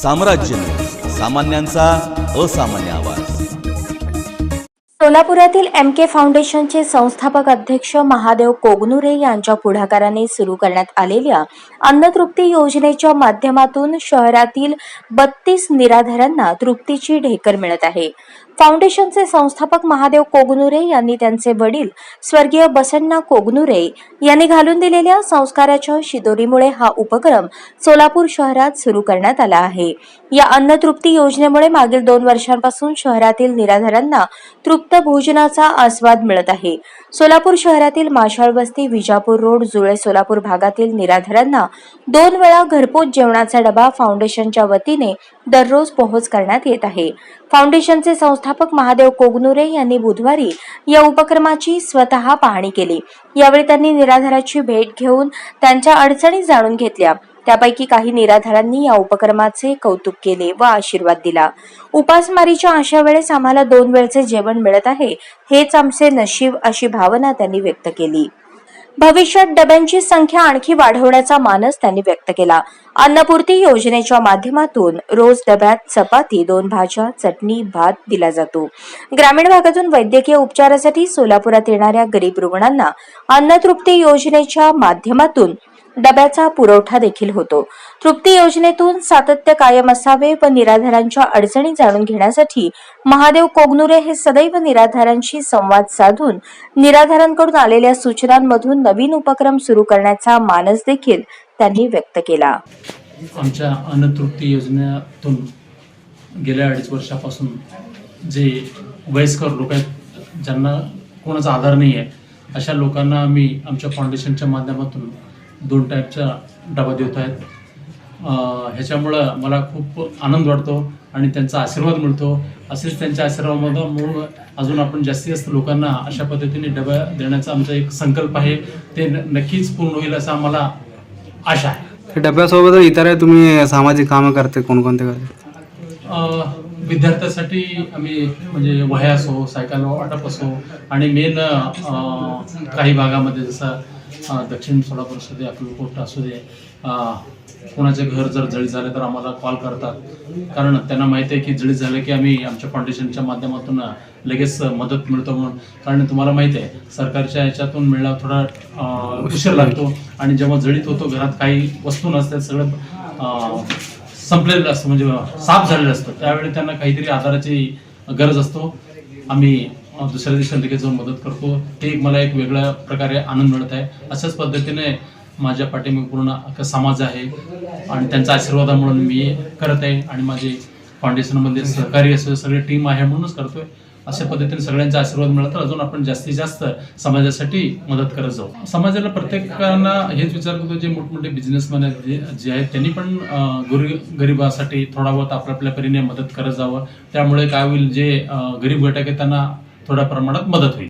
साम्राज्य न्यूज, सामान्यांचा असामान्य आवाज। सोलापुरातील MK फाउंडेशनचे संस्थापक अध्यक्ष महादेव कोगनुरे यांच्या पुढाकाराने सुरू करण्यात आलेल्या अन्नतृप्ती योजनेच्या माध्यमातून शहरातील 32 निराधारांना तृप्तीची ढेकर मिळत आहे। फाउंडेशनचे संस्थापक महादेव कोगनुरे यांनी त्यांचे वडील स्वर्गीय बसण्णा कोगनुरे यांनी घालून दिलेल्या संस्काराच्या शिदोरीमुळे हा उपक्रम सोलापूर शहरात सुरू करण्यात आला आहे। या अन्नतृप्ती योजनेमुळे मागील 2 वर्षांपासून शहरातील निराधारांना तृप्त भोजनाचा आस्वाद मिळत आहे। सोलापूर शहरातील माशाळ वस्ती, विजापूर रोड, जुळे सोलापूर भागातील निराधारांना 2 वेळा घरपोच जेवणाचा डबा फाउंडेशनच्या वतीने दररोज पोहोच करण्यात येत आहे। फाउंडेशनचे संस्थापक महादेव कोगनुरे यांनी बुधवारी या उपक्रमाची स्वतः पाहणी केली। यावेळी त्यांनी निराधाराची भेट घेऊन त्यांच्या अडचणी जाणून घेतल्या। त्यापैकी काही निराधारांनी या उपक्रमाचे कौतुक केले व आशीर्वाद दिला। उपासमारीच्या अशा वेळेस आम्हाला 2 वेळचे जेवण मिळत आहे, हेच आमचे नशीब, अशी भावना त्यांनी व्यक्त केली। भविष्यात डब्यांची संख्या आणखी वाढवण्याचा मानस त्यांनी व्यक्त केला। अन्नपूर्ती योजनेच्या माध्यमातून रोज डब्यात चपाती, 2 भाज्या, चटणी, भात दिला जातो। ग्रामीण भागातून वैद्यकीय उपचारासाठी सोलापुरात येणाऱ्या गरीब रुग्णांना अन्नतृप्ती योजनेच्या माध्यमातून डब्याचा पुरवठा देखील होतो। तृप्ती योजनेतून सातत्य कायम असावे व निराधारांच्या अडचणी जाणून घेण्यासाठी महादेव कोगनुरे हे सदैव निराधारांशी संवाद साधून निराधारांकडून आलेल्या सूचनांमधून नवीन उपक्रम सुरू करण्याचा मानस देखील त्यांनी व्यक्त केला। आमच्या अन्नतृप्ती योजनेतून गेल्या 2.5 वर्षापासून जे वयस्कर लोक आहेत, ज्यांना कोणाचा आधार नाही आहे, अशा लोकांना आम्ही आमच्या फाउंडेशनच्या माध्यमातून 2 टाईपचा डबा देत आहेत। ह्याच्यामुळं मला खूप आनंद वाटतो आणि त्यांचा आशीर्वाद मिळतो। असेच त्यांच्या आशीर्वादामुळे अजून आपण जास्तीत जास्त लोकांना अशा पद्धतीने डबा देण्याचा आमचा एक संकल्प आहे, ते नक्कीच पूर्ण होईल असं आम्हाला आशा आहे। डब्यासोबत इतर तुम्ही सामाजिक कामं करते, कोणकोणते करते? विद्यार्थ्यांसाठी आम्ही म्हणजे वह्या असो, सायकल वाटप असो, आणि मेन काही भागामध्ये जसं दक्षिण सोलापूर असू दे, अक्कलकोट असू दे, कोणाचे घर जर जळीत झाले तर आम्हाला कॉल करतात, कारण त्यांना माहिती आहे की जळीत झाले की आम्ही आमच्या फाउंडेशनच्या माध्यमातून लगेच मदत मिळतो म्हणून। कारण तुम्हाला माहिती आहे सरकारच्या याच्यातून मिळायला थोडा उशीर लागतो, आणि जेव्हा जळीत होतो घरात काही वस्तू नसतात, सगळं संपलेलं असतं, म्हणजे साफ झालेलं असतं, त्यावेळी त्यांना काहीतरी आधाराची गरज असतो। आम्ही दुसऱ्या दिवशी लगेच जाऊन मदत करतो, ते मला एक वेगळ्या प्रकारे आनंद मिळत आहे। अशाच पद्धतीने माझ्या पाठीमागे पूर्ण अख्खा समाज आहे आणि त्यांच्या आशीर्वादामुळे मी करत आहे, आणि माझे फाउंडेशनमध्ये सहकारी असं सगळे टीम आहे म्हणूनच करतोय। अशा पद्धतीने सगळ्यांचा आशीर्वाद मिळाला तर अजून आपण जास्तीत जास्त समाजासाठी मदत करत जाऊ। समाजाला प्रत्येकांना हेच विचार करतो, जे मोठमोठे बिझनेसमॅन जे आहेत त्यांनी पण गरिबासाठी थोडा बहुत आपल्या परीने मदत करत जावं। त्यामुळे काय होईल, जे गरीब घटक आहेत त्यांना थोड्या प्रमाणात मदत होईल।